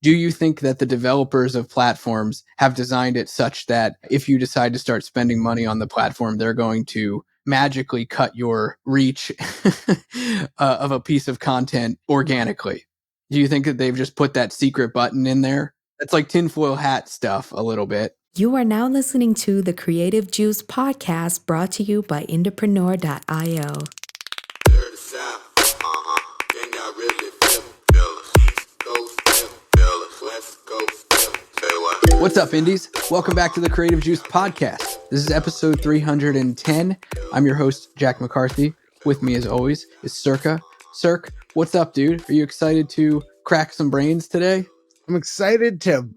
Do you think that the developers of platforms have designed it such that if you decide to start spending money on the platform, they're going to magically cut your reach of a piece of content organically? Do you think that they've just put that secret button in there? That's like tinfoil hat stuff a little bit. You are now listening to the Creative Juice podcast brought to you by Entrepreneur.io. What's up, Indies? Welcome back to the Creative Juice podcast. This is episode 310. I'm your host, Jack McCarthy. With me, as always, is Circa. Cirque, what's up, dude? Are you excited to crack some brains today? I'm excited to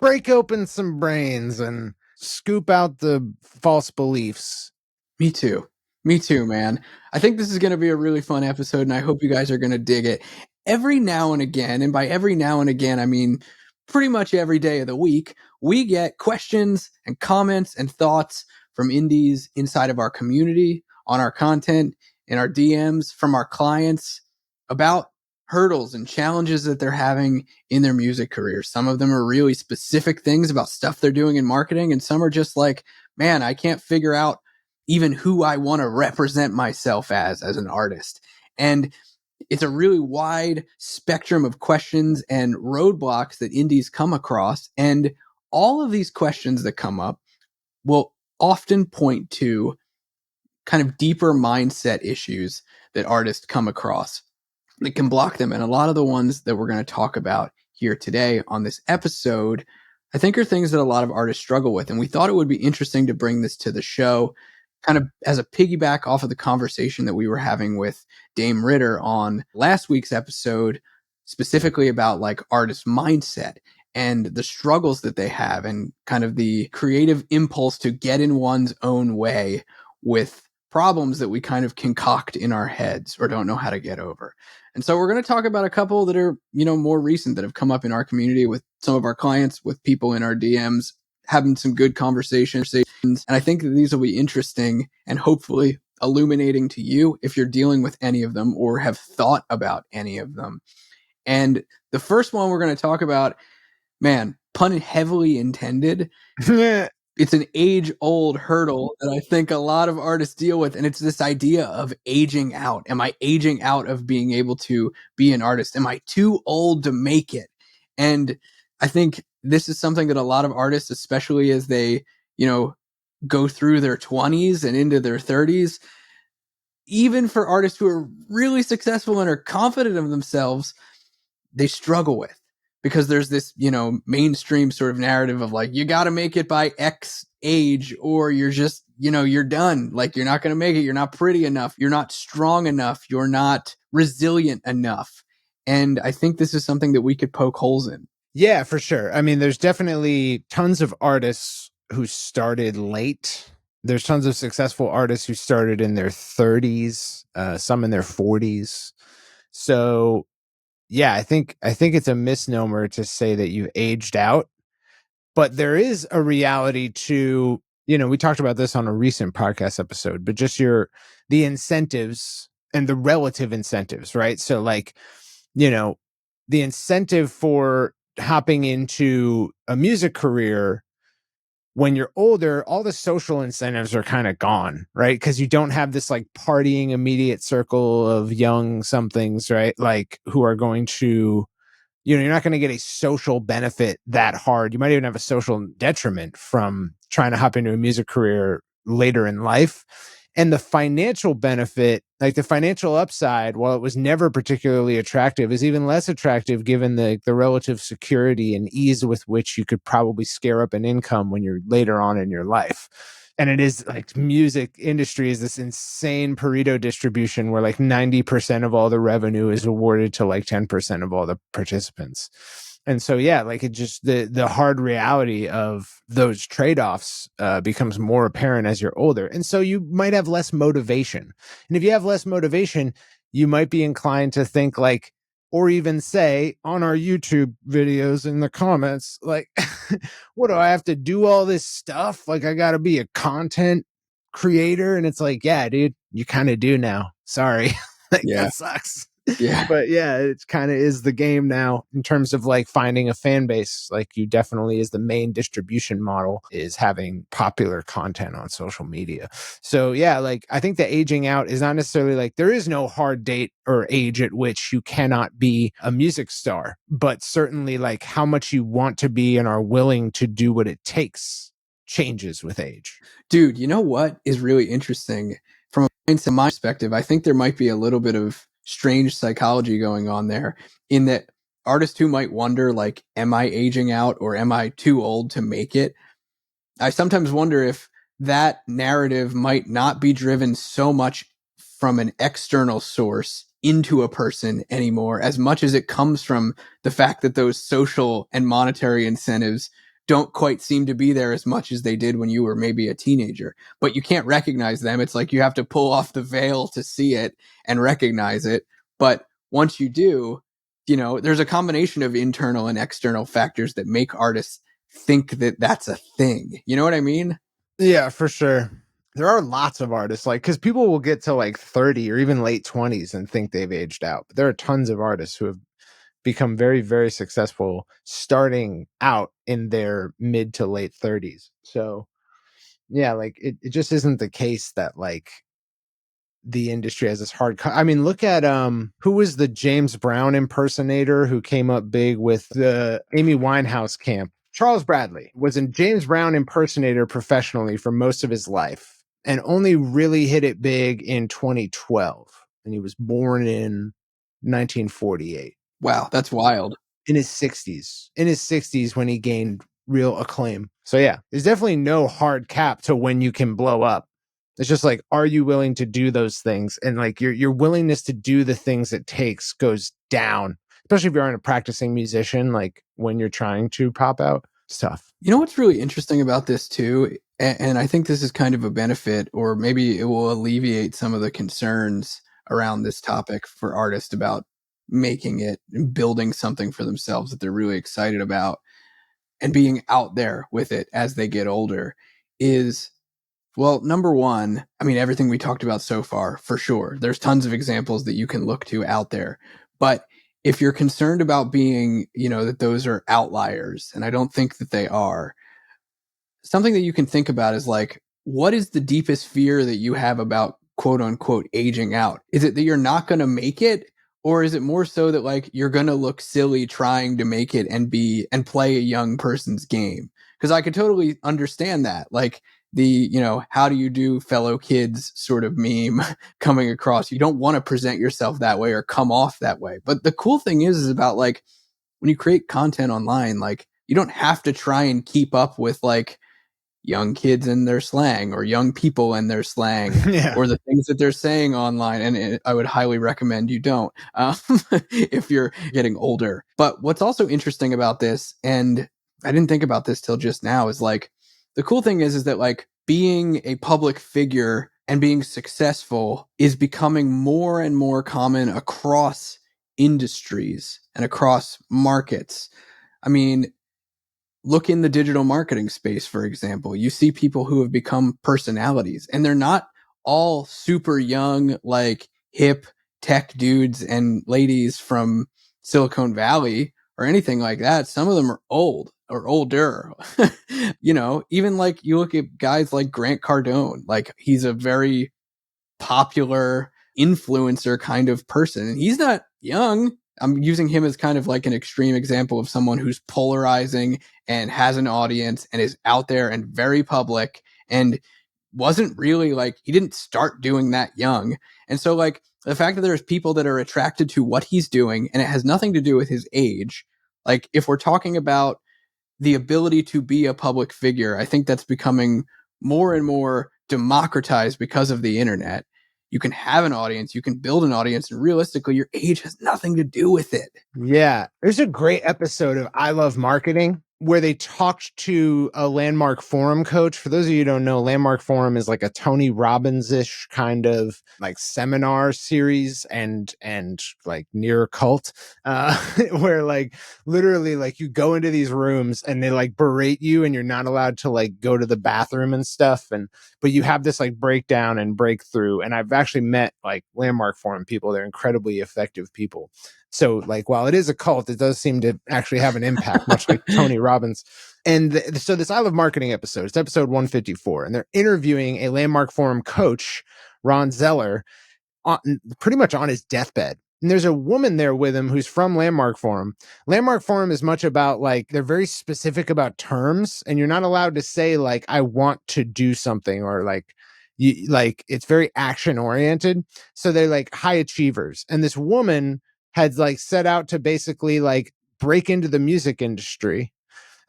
break open some brains and scoop out the false beliefs. Me too. Me too, man. I think this is going to be a really fun episode, and I hope you guys are going to dig it. Every now and again, and by every now and again, I mean pretty much every day of the week, we get questions and comments and thoughts from indies inside of our community, on our content, in our DMs, from our clients about hurdles and challenges that they're having in their music careers. Some of them are really specific things about stuff they're doing in marketing, and some are just like, man, I can't figure out even who I want to represent myself as an artist. And it's a really wide spectrum of questions and roadblocks that indies come across. And all of these questions that come up will often point to kind of deeper mindset issues that artists come across that can block them. And a lot of the ones that we're going to talk about here today on this episode, I think are things that a lot of artists struggle with. And we thought it would be interesting to bring this to the show kind of as a piggyback off of the conversation that we were having with Dame Ritter on last week's episode, specifically about like artist mindset and the struggles that they have and kind of the creative impulse to get in one's own way with problems that we kind of concoct in our heads or don't know how to get over. And so we're going to talk about a couple that are, more recent that have come up in our community with some of our clients, with people in our DMs, having some good conversations. And I think that these will be interesting and hopefully illuminating to you if you're dealing with any of them or have thought about any of them. And the first one we're going to talk about, man, pun heavily intended. It's an age-old hurdle that I think a lot of artists deal with, and it's this idea of aging out. Am I aging out of being able to be an artist? Am I too old to make it? And I think this is something that a lot of artists, especially as they, go through their 20s and into their 30s, even for artists who are really successful and are confident of themselves, they struggle with. Because there's this, mainstream sort of narrative of like, you got to make it by X age or you're just, you're done. Like, you're not going to make it. You're not pretty enough. You're not strong enough. You're not resilient enough. And I think this is something that we could poke holes in. Yeah, for sure. I mean, there's definitely tons of artists who started late. There's tons of successful artists who started in their 30s, some in their 40s. So yeah, I think it's a misnomer to say that you've aged out, but there is a reality to, we talked about this on a recent podcast episode, but just the incentives and the relative incentives, right? So like, the incentive for hopping into a music career when you're older, all the social incentives are kind of gone, right? Because you don't have this like partying immediate circle of young somethings, right? Like who are going to, you're not going to get a social benefit that hard. You might even have a social detriment from trying to hop into a music career later in life. And the financial benefit, like the financial upside, while it was never particularly attractive, is even less attractive given the relative security and ease with which you could probably scare up an income when you're later on in your life. And it is like music industry is this insane Pareto distribution where like 90% of all the revenue is awarded to like 10% of all the participants. And so, yeah, like it just the hard reality of those trade-offs becomes more apparent as you're older. And so you might have less motivation. And if you have less motivation, you might be inclined to think like, or even say on our YouTube videos in the comments, like, what do I have to do all this stuff? Like, I got to be a content creator. And it's like, yeah, dude, you kind of do now. Sorry. Like, Yeah. that sucks. Yeah. But yeah, it kind of is the game now in terms of like finding a fan base. Like you definitely is the main distribution model is having popular content on social media. So yeah, like I think the aging out is not necessarily like there is no hard date or age at which you cannot be a music star, but certainly like how much you want to be and are willing to do what it takes changes with age. Dude, you know what is really interesting from my perspective? I think there might be a little bit of strange psychology going on there in that artists who might wonder, like, am I aging out or am I too old to make it? I sometimes wonder if that narrative might not be driven so much from an external source into a person anymore, as much as it comes from the fact that those social and monetary incentives don't quite seem to be there as much as they did when you were maybe a teenager. But you can't recognize them. It's like you have to pull off the veil to see it and recognize it. But once you do, you know, there's a combination of internal and external factors that make artists think that that's a thing. You know what I mean? Yeah, for sure. There are lots of artists like because people will get to like 30 or even late 20s and think they've aged out. But there are tons of artists who have become very, very successful starting out in their mid to late 30s. So yeah, like it just isn't the case that like the industry has this I mean, look at who was the James Brown impersonator who came up big with the Amy Winehouse camp? Charles Bradley was a James Brown impersonator professionally for most of his life and only really hit it big in 2012. And he was born in 1948. Wow, that's wild. In his 60s. In his 60s when he gained real acclaim. So yeah, there's definitely no hard cap to when you can blow up. It's just like, are you willing to do those things? And like your willingness to do the things it takes goes down, especially if you aren't a practicing musician. Like when you're trying to pop out, it's tough. You know what's really interesting about this too? And I think this is kind of a benefit, or maybe it will alleviate some of the concerns around this topic for artists about making it and building something for themselves that they're really excited about and being out there with it as they get older is, well, number one, I mean, everything we talked about so far, for sure. There's tons of examples that you can look to out there. But if you're concerned about being, you know, that those are outliers, and I don't think that they are, something that you can think about is like, what is the deepest fear that you have about quote unquote aging out? Is it that you're not going to make it? Or is it more so that like you're going to look silly trying to make it and be and play a young person's game? Because I could totally understand that. Like the, you know, how do you do fellow kids sort of meme coming across. You don't want to present yourself that way or come off that way. But the cool thing is about like when you create content online, like you don't have to try and keep up with like young kids and their slang or young people and their slang Yeah. or the things that they're saying online. And I would highly recommend you don't if you're getting older. But what's also interesting about this, and I didn't think about this till just now, is like the cool thing is that like being a public figure and being successful is becoming more and more common across industries and across markets. I mean, look in the digital marketing space, for example. You see people who have become personalities, and they're not all super young, like hip tech dudes and ladies from Silicon Valley or anything like that. Some of them are old or older. You know, even like you look at guys like Grant Cardone, like he's a very popular influencer kind of person. And he's not young. I'm using him as kind of like an extreme example of someone who's polarizing and has an audience and is out there and very public and wasn't really like, he didn't start doing that young. And so like the fact that there's people that are attracted to what he's doing and it has nothing to do with his age. Like if we're talking about the ability to be a public figure, I think that's becoming more and more democratized because of the internet. You can have an audience, you can build an audience, and realistically, your age has nothing to do with it. Yeah. There's a great episode of I Love Marketing where they talked to a Landmark Forum coach. For those of you who don't know, Landmark Forum is like a Tony Robbins-ish kind of like seminar series and like near cult, where like literally like you go into these rooms and they like berate you and you're not allowed to like go to the bathroom and stuff. But you have this like breakdown and breakthrough. And I've actually met like Landmark Forum people. They're incredibly effective people. So like, while it is a cult, it does seem to actually have an impact, much like Tony Robbins. And so this I Love Marketing episode, it's episode 154, and they're interviewing a Landmark Forum coach, Ron Zeller, pretty much on his deathbed. And there's a woman there with him who's from Landmark Forum. Landmark Forum is much about like, they're very specific about terms, and you're not allowed to say like, I want to do something, or like, you like, it's very action oriented. So they're like high achievers. And this woman had like set out to basically like break into the music industry.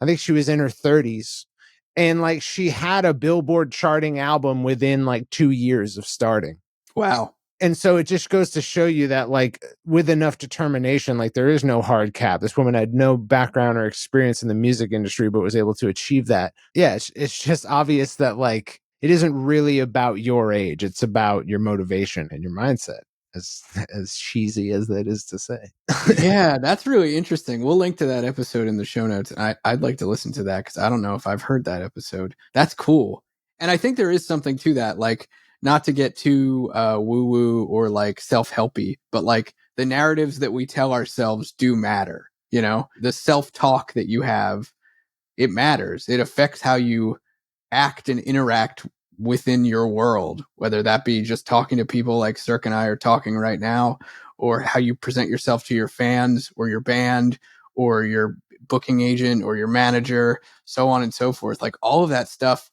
I think she was in her 30s. And like, she had a Billboard charting album within like 2 years of starting. Wow. And so it just goes to show you that like with enough determination, like there is no hard cap. This woman had no background or experience in the music industry, but was able to achieve that. Yeah, it's just obvious that like it isn't really about your age. It's about your motivation and your mindset, as cheesy as that is to say. Yeah, that's really interesting. We'll link to that episode in the show notes. I'd like to listen to that because I don't know if I've heard that episode. That's cool. And I think there is something to that, like not to get too woo-woo or like self-helpy, but like the narratives that we tell ourselves do matter. You know, the self-talk that you have, it matters. It affects how you act and interact within your world, whether that be just talking to people like Circa and I are talking right now, or how you present yourself to your fans or your band or your booking agent or your manager, so on and so forth. Like all of that stuff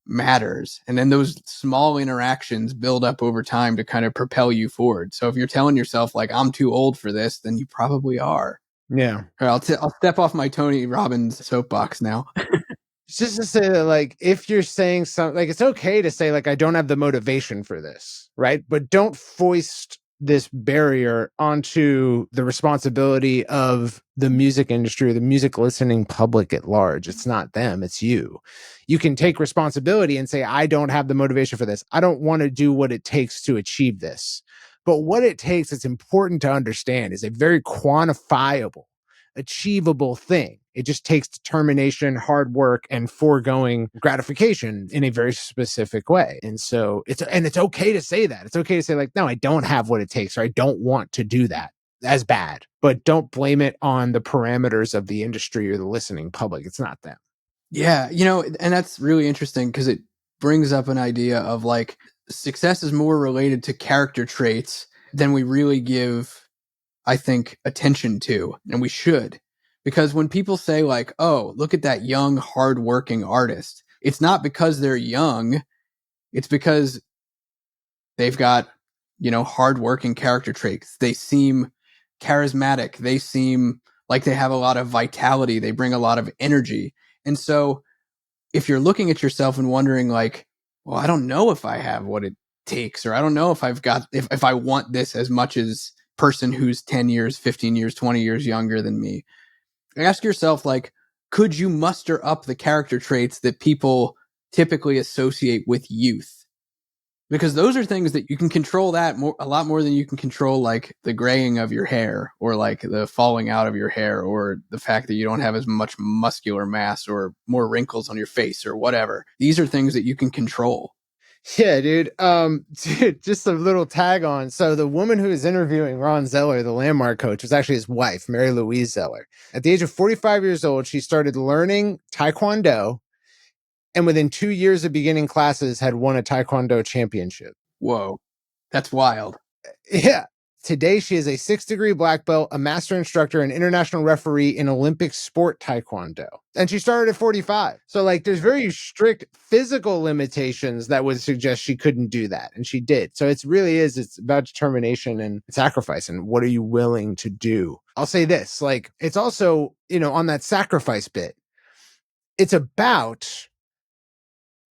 matters. And then those small interactions build up over time to kind of propel you forward. So if you're telling yourself like, I'm too old for this, then you probably are. Yeah. I'll step off my Tony Robbins soapbox now. Just to say that, like, if you're saying something, like, it's okay to say, like, I don't have the motivation for this, right? But don't foist this barrier onto the responsibility of the music industry or the music listening public at large. It's not them, it's you. You can take responsibility and say, I don't have the motivation for this. I don't want to do what it takes to achieve this. But what it takes, it's important to understand, is a very quantifiable, achievable thing. It just takes determination, hard work, and foregoing gratification in a very specific way. And so it's okay to say that. It's okay to say like, no, I don't have what it takes, or I don't want to do that as bad, but don't blame it on the parameters of the industry or the listening public. It's not them. Yeah, you know, and that's really interesting because it brings up an idea of like success is more related to character traits than we really give, I think, attention to, and we should. Because when people say like, oh, look at that young, hardworking artist, it's not because they're young, it's because they've got, you know, hardworking character traits. They seem charismatic. They seem like they have a lot of vitality. They bring a lot of energy. And so if you're looking at yourself and wondering like, well, I don't know if I have what it takes, or I don't know if I've got, if I want this as much as person who's 10 years, 15 years, 20 years younger than me, ask yourself, like, could you muster up the character traits that people typically associate with youth? Because those are things that you can control that a lot more than you can control like the graying of your hair, or like the falling out of your hair, or the fact that you don't have as much muscular mass or more wrinkles on your face or whatever. These are things that you can control. Yeah, dude. Dude, just a little tag on. So the woman who is interviewing Ron Zeller, the Landmark coach, was actually his wife, Mary Louise Zeller. At the age of 45 years old, she started learning Taekwondo, and within 2 years of beginning classes had won a Taekwondo championship. Whoa, that's wild. Yeah. Today, she is a 6th-degree black belt, a master instructor, and international referee in Olympic sport Taekwondo. And she started at 45. So, like, there's very strict physical limitations that would suggest she couldn't do that. And she did. So it's about determination and sacrifice. And what are you willing to do? I'll say this, like, it's also, you know, on that sacrifice bit, it's about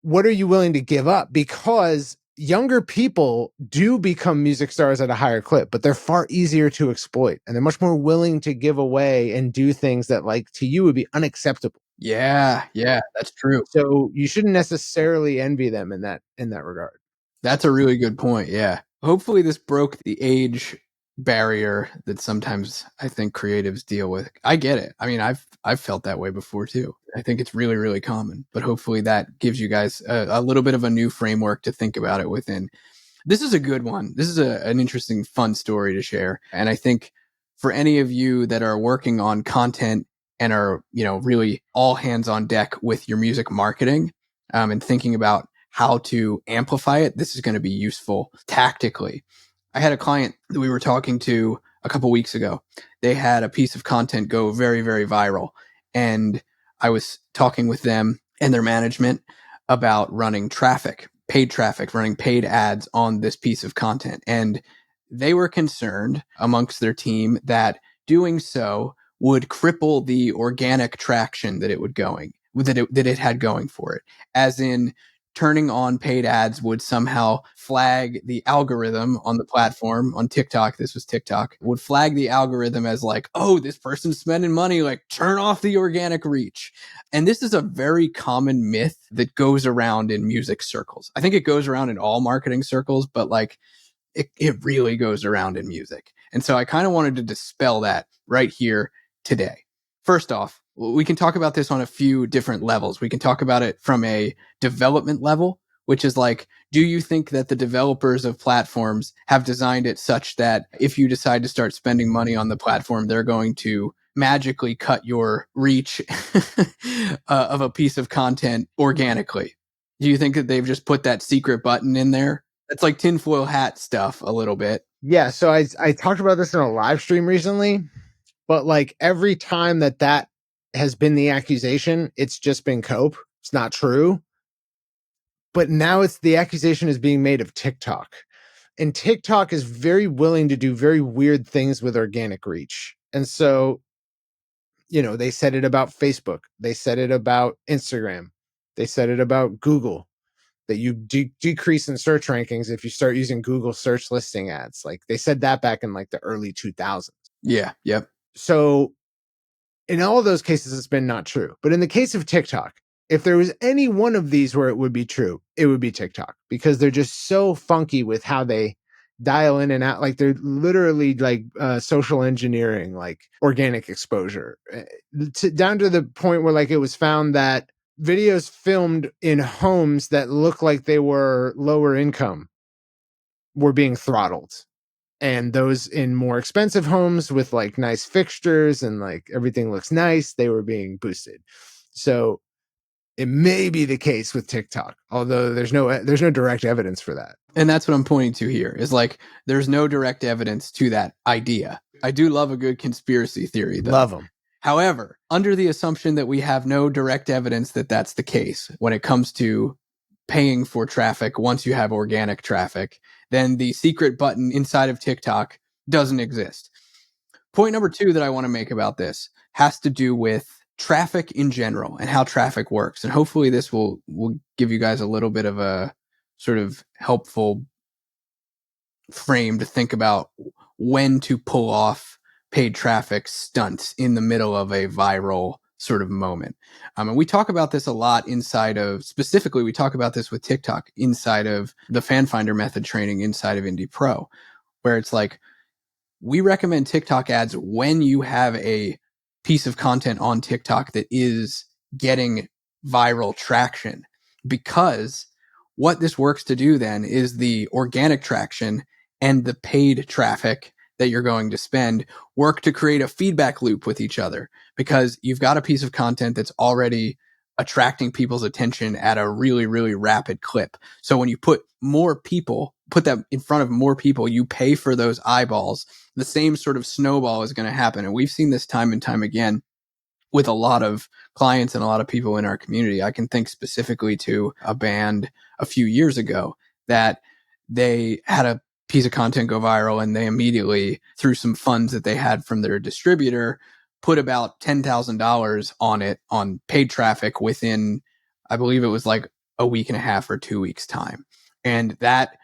what are you willing to give up? Because younger people do become music stars at a higher clip, but they're far easier to exploit, and they're much more willing to give away and do things that, like, to you would be unacceptable. Yeah, that's true. So you shouldn't necessarily envy them in that regard. That's a really good point. Yeah. Hopefully this broke the age barrier that sometimes I think creatives deal with. I get it. I mean, I've felt that way before too. I think it's really, really common, but hopefully that gives you guys a little bit of a new framework to think about it within. This is a good one. This is an interesting, fun story to share. And I think for any of you that are working on content and are, really all hands on deck with your music marketing, and thinking about how to amplify it, this is going to be useful tactically. I had a client that we were talking to a couple weeks ago. They had a piece of content go very, very viral. And I was talking with them and their management about running paid traffic, running paid ads on this piece of content. And they were concerned amongst their team that doing so would cripple the organic traction that it had going for it. As in, turning on paid ads would somehow flag the algorithm on the platform. On TikTok, this was TikTok, would flag the algorithm as like, oh, this person's spending money, like turn off the organic reach. And this is a very common myth that goes around in music circles. I think it goes around in all marketing circles, but like it really goes around in music. And so I kind of wanted to dispel that right here today. First off, we can talk about this on a few different levels. We can talk about it from a development level, which is like, do you think that the developers of platforms have designed it such that if you decide to start spending money on the platform, they're going to magically cut your reach of a piece of content organically? Do you think that they've just put that secret button in there? It's like tinfoil hat stuff a little bit. Yeah, so I talked about this in a live stream recently, but like every time that has been the accusation, it's just been cope. It's not true. But now the accusation is being made of TikTok. And TikTok is very willing to do very weird things with organic reach. And so, they said it about Facebook. They said it about Instagram. They said it about Google, that you decrease in search rankings if you start using Google search listing ads. Like they said that back in like the early 2000s. Yeah. Yep. So in all of those cases, it's been not true. But in the case of TikTok, if there was any one of these where it would be true, it would be TikTok, because they're just so funky with how they dial in and out. Like they're literally like social engineering, like organic exposure, down to the point where like it was found that videos filmed in homes that look like they were lower income were being throttled, and those in more expensive homes with like nice fixtures and like everything looks nice, they were being boosted. So it may be the case with TikTok, although there's no direct evidence for that. And that's what I'm pointing to here is like, there's no direct evidence to that idea. I do love a good conspiracy theory, though. Love them. However, under the assumption that we have no direct evidence that that's the case when it comes to paying for traffic once you have organic traffic, then the secret button inside of TikTok doesn't exist. Point number 2 that I want to make about this has to do with traffic in general and how traffic works. And hopefully this will give you guys a little bit of a sort of helpful frame to think about when to pull off paid traffic stunts in the middle of a viral sort of moment. And we talk about this a lot specifically, we talk about this with TikTok inside of the Fan Finder method training inside of Indie Pro, where it's like, we recommend TikTok ads when you have a piece of content on TikTok that is getting viral traction, because what this works to do then is the organic traction and the paid traffic that you're going to spend work to create a feedback loop with each other, because you've got a piece of content that's already attracting people's attention at a really, really rapid clip. So when you put that in front of more people, you pay for those eyeballs, the same sort of snowball is going to happen. And we've seen this time and time again with a lot of clients and a lot of people in our community. I can think specifically to a band a few years ago that they had a piece of content go viral, and they immediately, through some funds that they had from their distributor, put about $10,000 on it on paid traffic within, I believe it was like a week and a half or 2 weeks time. And that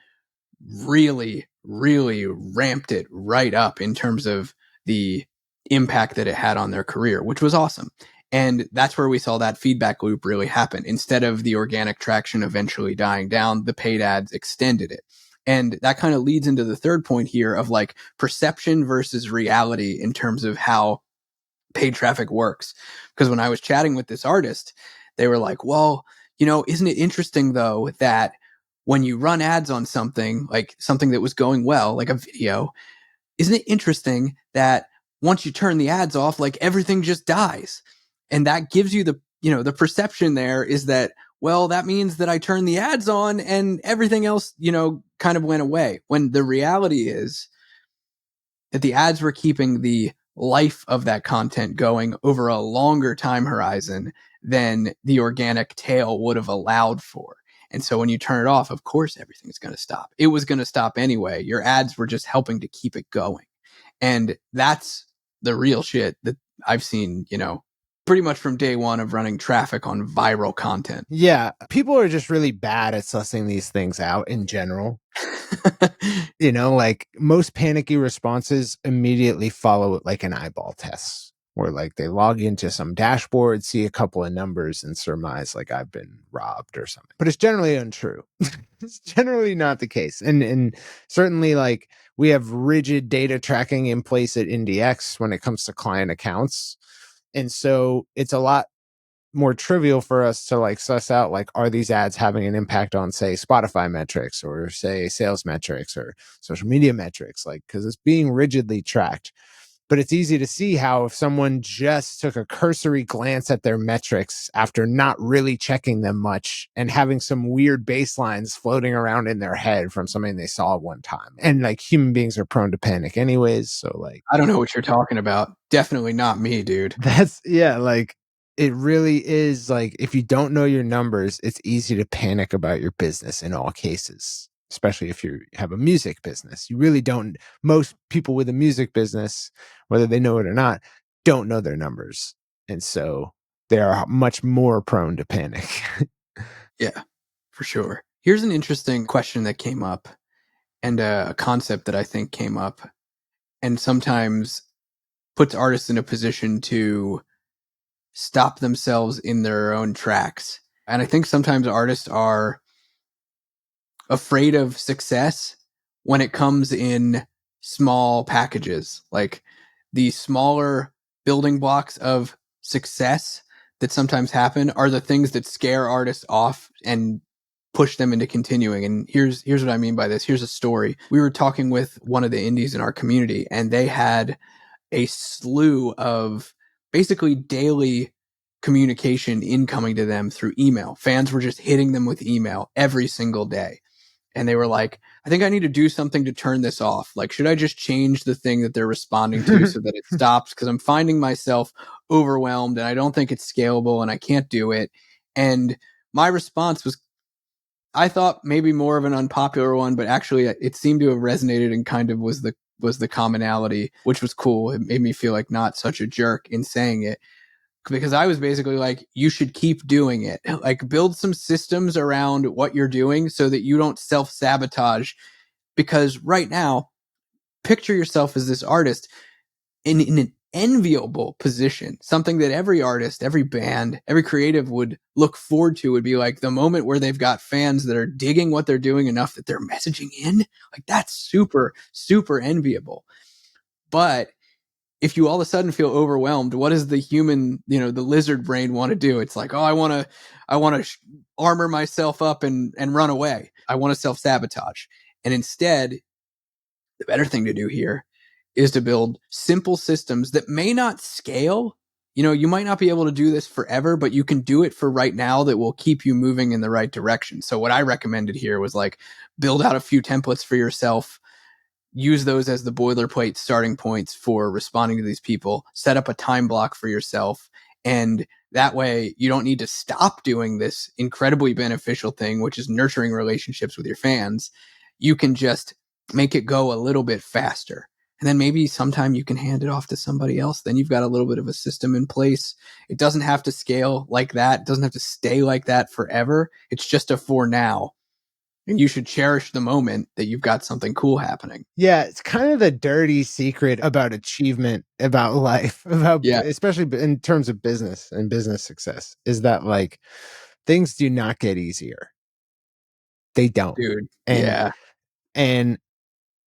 really, really ramped it right up in terms of the impact that it had on their career, which was awesome. And that's where we saw that feedback loop really happen. Instead of the organic traction eventually dying down, the paid ads extended it. And that kind of leads into the third point here of like perception versus reality in terms of how paid traffic works. Because when I was chatting with this artist, they were like, well, isn't it interesting though that when you run ads on something, like something that was going well, like a video, isn't it interesting that once you turn the ads off, like everything just dies? And that gives you the perception there is that, well, that means that I turned the ads on and everything else, kind of went away. When the reality is that the ads were keeping the life of that content going over a longer time horizon than the organic tail would have allowed for. And so when you turn it off, of course, everything's going to stop. It was going to stop anyway. Your ads were just helping to keep it going. And that's the real shit that I've seen, pretty much from day one of running traffic on viral content. Yeah. People are just really bad at sussing these things out in general. Like most panicky responses immediately follow like an eyeball test, where like they log into some dashboard, see a couple of numbers and surmise like I've been robbed or something. But it's generally untrue. It's generally not the case. And certainly like we have rigid data tracking in place at IndieX when it comes to client accounts. And so it's a lot more trivial for us to like suss out, like, are these ads having an impact on, say, Spotify metrics or say sales metrics or social media metrics, like, because it's being rigidly tracked. But it's easy to see how if someone just took a cursory glance at their metrics after not really checking them much and having some weird baselines floating around in their head from something they saw one time. And like human beings are prone to panic anyways. So like, I don't know what you're talking about. Definitely not me, dude. like, it really is like, if you don't know your numbers, it's easy to panic about your business in all cases, especially if you have a music business. You really don't. Most people with a music business, whether they know it or not, don't know their numbers. And so they are much more prone to panic. Yeah, for sure. Here's an interesting question that came up and a concept that I think came up and sometimes puts artists in a position to stop themselves in their own tracks. And I think sometimes artists are afraid of success when it comes in small packages, like the smaller building blocks of success that sometimes happen are the things that scare artists off and push them into continuing. And here's what I mean by this. Here's a story. We were talking with one of the indies in our community, and they had a slew of basically daily communication incoming to them through email. Fans were just hitting them with email every single day. And they were like, I think I need to do something to turn this off. Like, should I just change the thing that they're responding to so that it stops? Because I'm finding myself overwhelmed and I don't think it's scalable and I can't do it. And my response was, I thought maybe more of an unpopular one, but actually it seemed to have resonated and kind of was the commonality, which was cool. It made me feel like not such a jerk in saying it, because I was basically like, you should keep doing it. Like, build some systems around what you're doing so that you don't self-sabotage. Because right now, picture yourself as this artist in an enviable position, something that every artist, every band, every creative would look forward to, would be like the moment where they've got fans that are digging what they're doing enough that they're messaging in. Like, that's super, super enviable. But if you all of a sudden feel overwhelmed, what does the human, the lizard brain want to do? It's like, oh, I want to armor myself up and run away. I want to self-sabotage. And instead, the better thing to do here is to build simple systems that may not scale. You might not be able to do this forever, but you can do it for right now that will keep you moving in the right direction. So what I recommended here was like, build out a few templates for yourself, use those as the boilerplate starting points for responding to these people, set up a time block for yourself. And that way you don't need to stop doing this incredibly beneficial thing, which is nurturing relationships with your fans. You can just make it go a little bit faster. And then maybe sometime you can hand it off to somebody else. Then you've got a little bit of a system in place. It doesn't have to scale like that. It doesn't have to stay like that forever. It's just a for now. And you should cherish the moment that you've got something cool happening. Yeah, it's kind of the dirty secret about achievement, about life, about especially in terms of business and business success, is that like things do not get easier. They don't. Dude. And and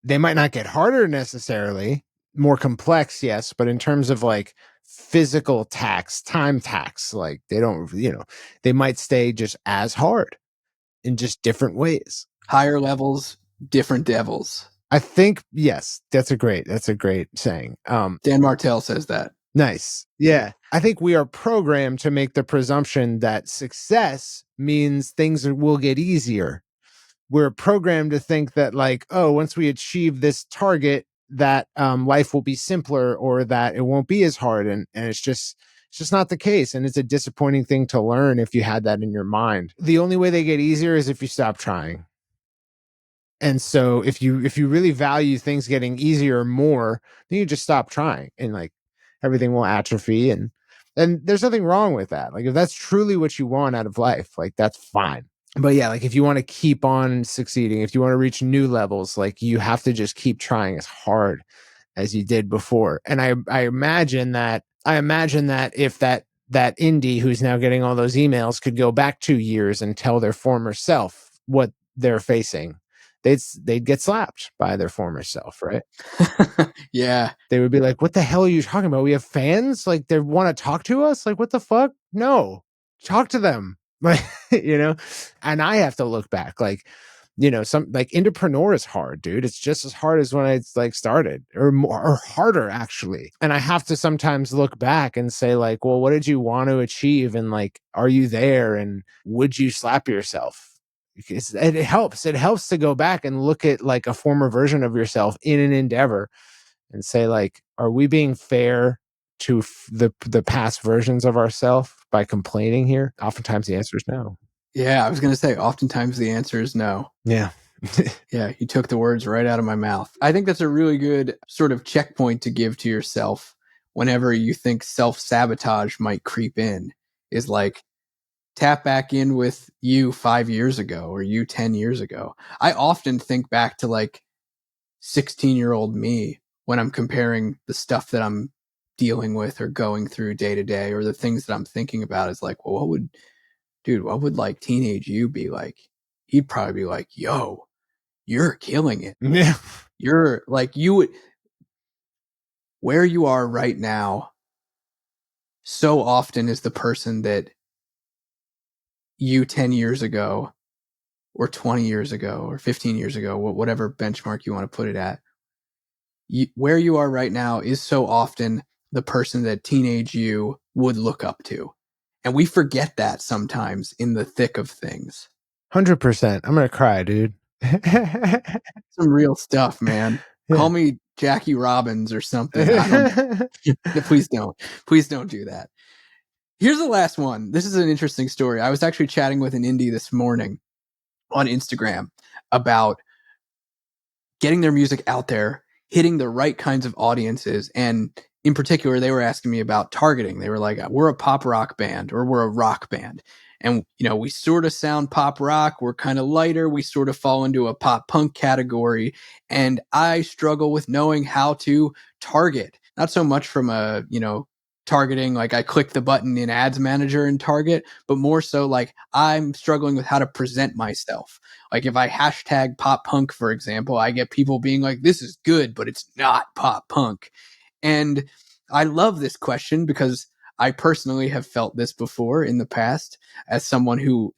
they might not get harder necessarily, more complex, yes, but in terms of like physical tax, time tax, like they don't, they might stay just as hard in just different ways. Higher levels, different devils. I think, yes, that's a great saying. Dan Martell says that. Nice. Yeah. I think we are programmed to make the presumption that success means things will get easier. We're programmed to think that like, oh, once we achieve this target, that life will be simpler or that it won't be as hard. And it's just not the case. And it's a disappointing thing to learn if you had that in your mind. The only way they get easier is if you stop trying. And so if you really value things getting easier more, then you just stop trying and like everything will atrophy. And there's nothing wrong with that. Like if that's truly what you want out of life, like that's fine. But yeah, like if you want to keep on succeeding, if you want to reach new levels, like you have to just keep trying as hard as you did before. And I imagine that if that indie who's now getting all those emails could go back 2 years and tell their former self what they're facing, they'd get slapped by their former self, right? Yeah. They would be like, what the hell are you talking about? We have fans? Like they want to talk to us? Like what the fuck? No. Talk to them. Like, and I have to look back like, some like entrepreneur is hard, dude. It's just as hard as when I like started or more or harder actually. And I have to sometimes look back and say like, well, what did you want to achieve? And like, are you there? And would you slap yourself? Because it helps to go back and look at like a former version of yourself in an endeavor and say like, are we being fair to the past versions of ourselves by complaining here? Oftentimes the answer is no. Yeah, I was going to say, oftentimes the answer is no. Yeah. Yeah, you took the words right out of my mouth. I think that's a really good sort of checkpoint to give to yourself whenever you think self-sabotage might creep in, is like, tap back in with you 5 years ago or you 10 years ago. I often think back to like 16-year-old me when I'm comparing the stuff that I'm dealing with or going through day to day, or the things that I'm thinking about is like, well, what would like teenage you be like? He'd probably be like, yo, you're killing it. Yeah. You're like, where you are right now so often is the person that you 10 years ago or 20 years ago or 15 years ago, whatever benchmark you want to put it at, where you are right now is so often the person that teenage you would look up to. And we forget that sometimes in the thick of things. 100%. I'm going to cry, dude. Some real stuff, man. Yeah. Call me Jackie Robbins or something. Please don't. Please don't do that. Here's the last one. This is an interesting story. I was actually chatting with an indie this morning on Instagram about getting their music out there, hitting the right kinds of audiences. And in particular, they were asking me about targeting. They were like, we're a pop rock band or we're a rock band. And, we sort of sound pop rock. We're kind of lighter. We sort of fall into a pop punk category. And I struggle with knowing how to target, not so much from a, targeting, like I click the button in Ads Manager and target, but more so like I'm struggling with how to present myself. Like if I hashtag pop punk, for example, I get people being like, this is good, but it's not pop punk. And I love this question because I personally have felt this before in the past as someone who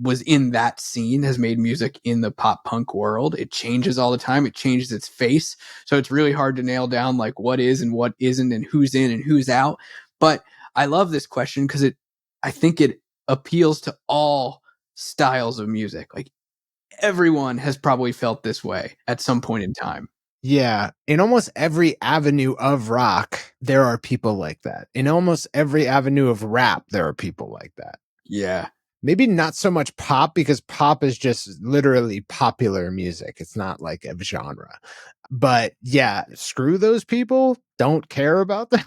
was in that scene, has made music in the pop punk world. It changes all the time. It changes its face. So it's really hard to nail down like what is and what isn't and who's in and who's out. But I love this question because I think it appeals to all styles of music. Like everyone has probably felt this way at some point in time. Yeah. In almost every avenue of rock, there are people like that. In almost every avenue of rap, there are people like that. Yeah. maybe not so much pop, because pop is just literally popular music. It's not like a genre. But yeah, screw those people. Don't care about them.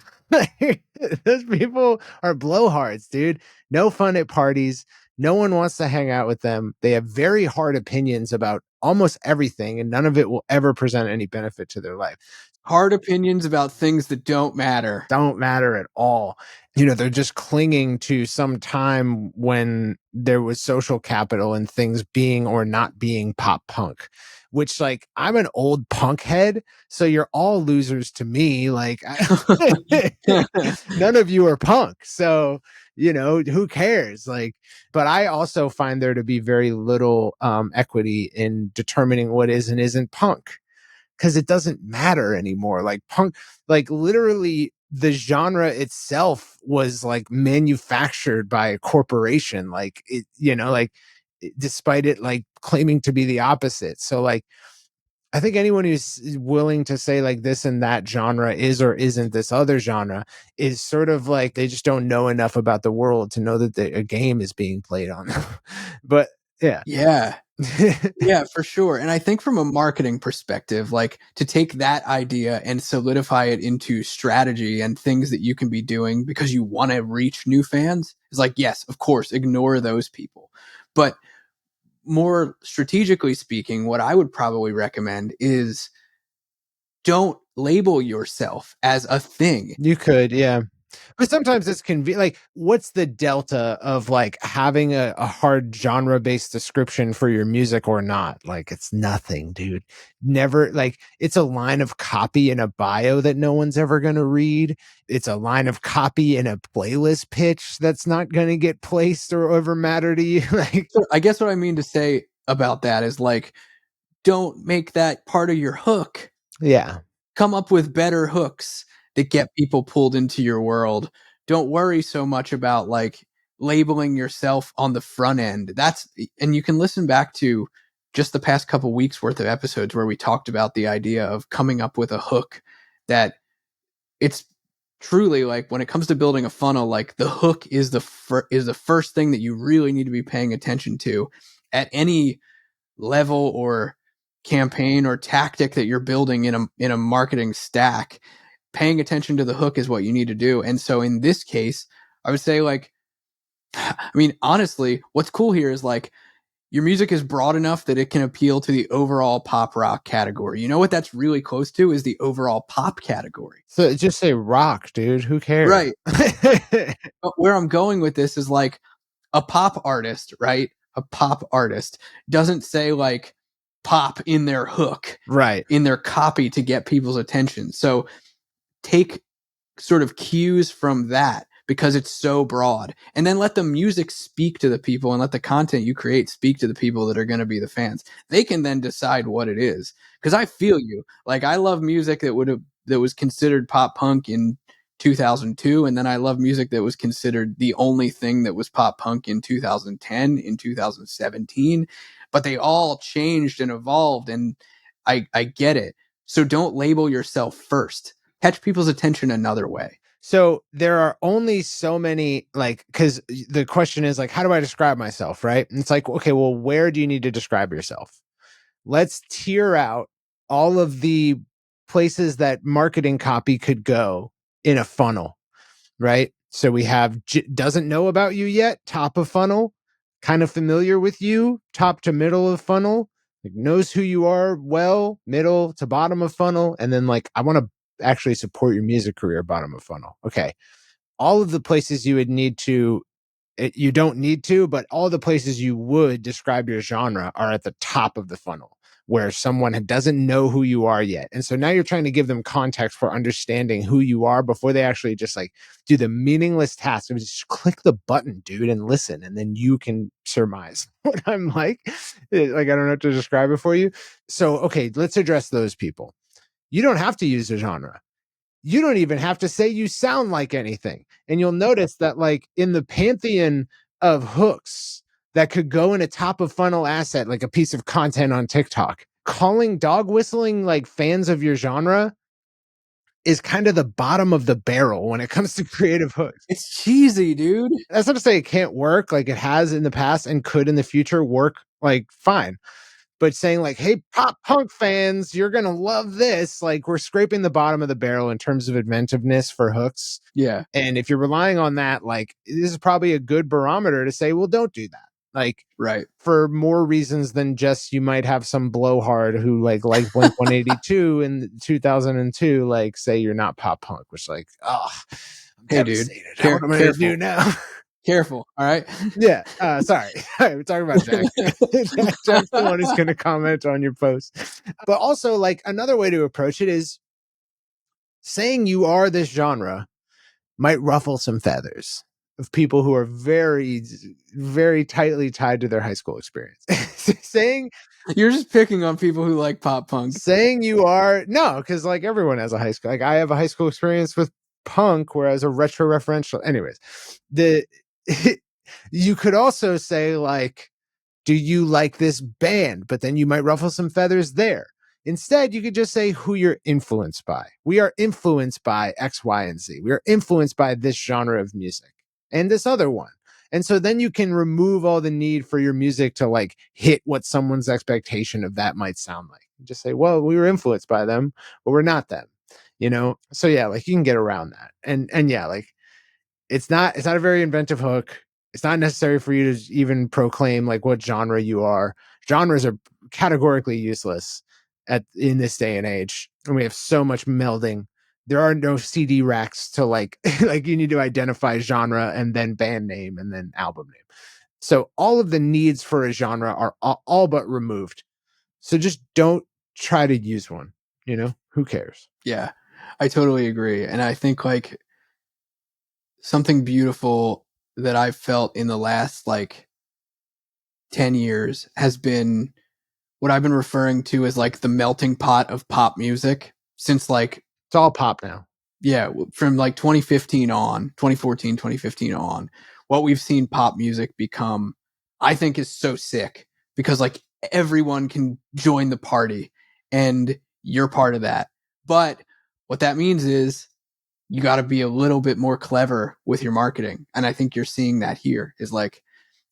Those people are blowhards, dude. No fun at parties. No one wants to hang out with them. They have very hard opinions about almost everything, and none of it will ever present any benefit to their life. Hard opinions about things that don't matter. Don't matter at all. They're just clinging to some time when there was social capital and things being or not being pop punk, which, like, I'm an old punk head, so you're all losers to me. Like, none of you are punk. So, who cares? Like, but I also find there to be very little equity in determining what is and isn't punk, because it doesn't matter anymore. Like, punk, like, literally the genre itself was like manufactured by a corporation, like it, like, despite it like claiming to be the opposite. So, like, I think anyone who's willing to say like this and that genre is or isn't this other genre is sort of like they just don't know enough about the world to know that a game is being played on them. But yeah. Yeah. Yeah, for sure. And I think from a marketing perspective, like, to take that idea and solidify it into strategy and things that you can be doing because you want to reach new fans is like, yes, of course, ignore those people. But more strategically speaking, what I would probably recommend is don't label yourself as a thing. You could, yeah. But sometimes it's convenient. Like, what's the delta of like having a hard genre based description for your music or not? Like, it's nothing, dude. Never, like, it's a line of copy in a bio that no one's ever going to read. It's a line of copy in a playlist pitch that's not going to get placed or ever matter to you. Like, So I guess what I mean to say about that is, like, don't make that part of your hook. yeah. Come up with better hooks that get people pulled into your world. Don't worry so much about, like, labeling yourself on the front end. And you can listen back to just the past couple weeks worth of episodes where we talked about the idea of coming up with a hook that it's truly, like, when it comes to building a funnel, like, the hook is the first thing that you really need to be paying attention to at any level or campaign or tactic that you're building in a marketing stack. Paying attention to the hook is what you need to do. And so in this case, I would say, like, I mean, honestly, what's cool here is, like, your music is broad enough that it can appeal to the overall pop rock category. You know what that's really close to is the overall pop category. So just say rock, dude. Who cares? Right. But where I'm going with this is, like, a pop artist, right? A pop artist doesn't say, like, pop in their hook, Right. in their copy to get people's attention. So take sort of cues from that because it's so broad, and then let the music speak to the people and let the content you create speak to the people that are going to be the fans. They can then decide what it is. Because I feel you. Like, I love music that was considered pop punk in 2002, and then I love music that was considered the only thing that was pop punk in 2010, in 2017. But they all changed and evolved, and I get it. So don't label yourself first. Catch people's attention another way. So there are only so many, like, because the question is like, how do I describe myself? Right. And it's like, okay, well, where do you need to describe yourself? Let's tier out all of the places that marketing copy could go in a funnel. Right. So we have doesn't know about you yet, top of funnel, kind of familiar with you, top to middle of funnel, like, knows who you are well, middle to bottom of funnel, and then, like, I want to actually support your music career, bottom of funnel. Okay. All of the places you would need to, you don't need to, but all the places you would describe your genre are at the top of the funnel, where someone doesn't know who you are yet. And so now you're trying to give them context for understanding who you are before they actually just, like, do the meaningless task of just click the button, dude, and listen. And then you can surmise what I'm like. Like, I don't know how to describe it for you. So, okay, let's address those people. You don't have to use a genre. You don't even have to say you sound like anything. And you'll notice that, like, in the pantheon of hooks that could go in a top of funnel asset, like a piece of content on TikTok, calling dog whistling, like, fans of your genre is kind of the bottom of the barrel when it comes to creative hooks. It's cheesy, dude. That's not to say it can't work, like it has in the past and could in the future work like fine. But saying like, hey, pop punk fans, you're gonna love this. Like we're scraping the bottom of the barrel in terms of inventiveness for hooks. Yeah. And if you're relying on that, like this is probably a good barometer to say, well, don't do that. Like Right. for more reasons than just you might have some blowhard who like Blink 182 in 2002, like say you're not pop punk, which like, oh, I'm Hey, dude. devastated. What am I gonna do now? Careful. All right. Yeah. Sorry. We're talking about Jack. Jack's the one who's going to comment on your post. But also, like, another way to approach it is saying you are this genre might ruffle some feathers of people who are very, very tightly tied to their high school experience. saying You're just picking on people who like pop punk. saying you are no, because like everyone has a high school. Like I have a high school experience with punk, whereas a retro referential. Anyways, the you could also say like, do you like this band? But then you might ruffle some feathers there. Instead, you could just say who you're influenced by. We are influenced by X, Y, and Z. We are influenced by this genre of music and this other one. And so then you can remove all the need for your music to like hit what someone's expectation of that might sound like. Just say, well, we were influenced by them, but we're not them, you know? So yeah, like you can get around that. And yeah, like it's not a very inventive hook. It's not necessary for you to even proclaim like what genre you are. Genres are categorically useless in this day and age. And we have so much melding. There are no CD racks to like like you need to identify genre and then band name and then album name. So all of the needs for a genre are all but removed. So just don't try to use one, you know? Who cares? Yeah. I totally agree. And I think like something beautiful that I've felt in the last like 10 years has been what I've been referring to as like the melting pot of pop music since like It's all pop now. yeah, from like 2015 on, 2014, 2015 on, what we've seen pop music become, I think is so sick because like everyone can join the party and you're part of that. But what that means is you got to be a little bit more clever with your marketing. And I think you're seeing that here is like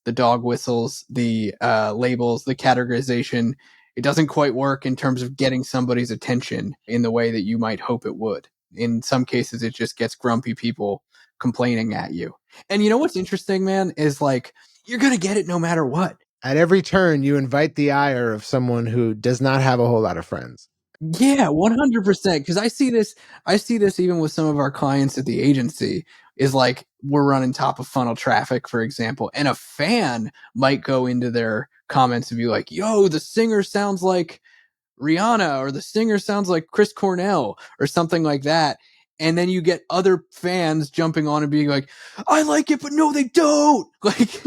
the dog whistles, the labels, the categorization. It doesn't quite work in terms of getting somebody's attention in the way that you might hope it would. In some cases, it just gets grumpy people complaining at you. And you know what's interesting, man, is like you're going to get it no matter what. At every turn, you invite the ire of someone who does not have a whole lot of friends. Yeah, 100%. Because I see this even with some of our clients at the agency. Is like we're running top of funnel traffic, for example, and a fan might go into their comments and be like, "Yo, the singer sounds like Rihanna," or "the singer sounds like Chris Cornell," or something like that. And then you get other fans jumping on and being like, "I like it, but no, they don't." Like,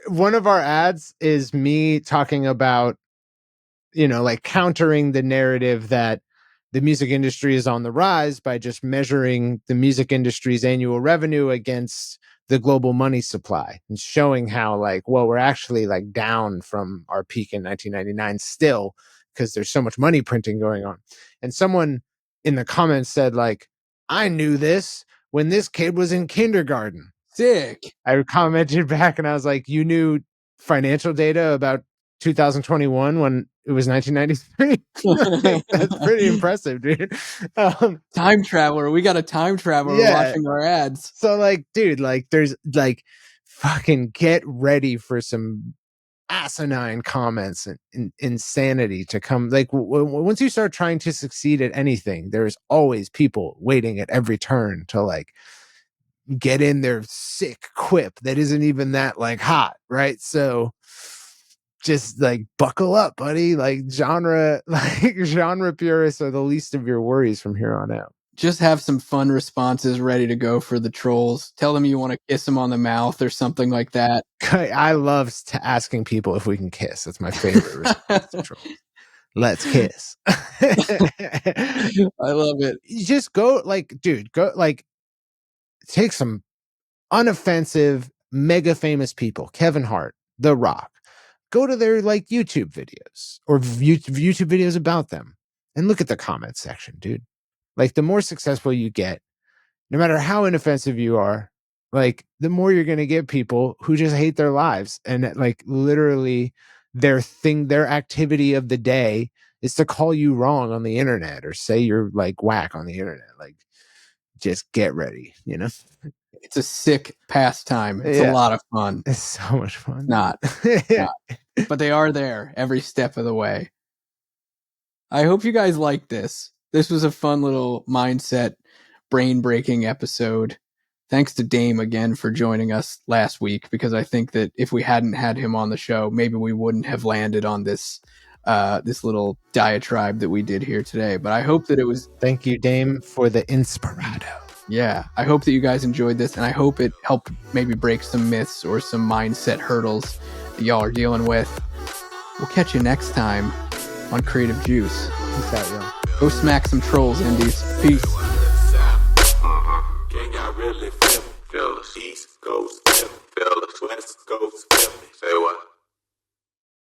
One of our ads is me talking about, you know, like countering the narrative that the music industry is on the rise by just measuring the music industry's annual revenue against the global money supply and showing how like, well, we're actually like down from our peak in 1999 still because there's so much money printing going on. And someone in the comments said like, I knew this when this kid was in kindergarten. sick. I commented back and I was like, you knew financial data about 2021 when it was 1993. Like, that's pretty impressive, dude. Time traveler. We got a time traveler Yeah. watching our ads. So like, dude, like there's like fucking get ready for some asinine comments and insanity to come. Like once you start trying to succeed at anything, there's always people waiting at every turn to like get in their sick quip that isn't even that like hot, right? So just like buckle up, buddy. Like genre purists are the least of your worries from here on out. Just have some fun responses ready to go for the trolls. Tell them you want to kiss them on the mouth or something like that. I love asking people if we can kiss. That's my favorite response to trolls. Let's kiss. I love it. You just go like, dude, go like take some unoffensive, mega famous people, Kevin Hart, The Rock, go to their like YouTube videos or YouTube videos about them and look at the comment section, dude. Like, the more successful you get, no matter how inoffensive you are, like, the more you're going to get people who just hate their lives. And like, literally their activity of the day is to call you wrong on the internet or say you're like whack on the internet. Like, just get ready, you know? It's a sick pastime. It's a lot of fun. It's so much fun. Not. But they are there every step of the way. I hope you guys liked this. This was a fun little mindset, brain-breaking episode. Thanks to Dame again for joining us last week, because I think that if we hadn't had him on the show, maybe we wouldn't have landed on this little diatribe that we did here today. But I hope that it was... Thank you, Dame, for the inspirado. Yeah, I hope that you guys enjoyed this, and I hope it helped maybe break some myths or some mindset hurdles that y'all are dealing with. We'll catch you next time on Creative Juice. Peace out, y'all. Go smack some trolls, indies. Peace. Can y'all really feel us? East Coast, feel us, West Coast,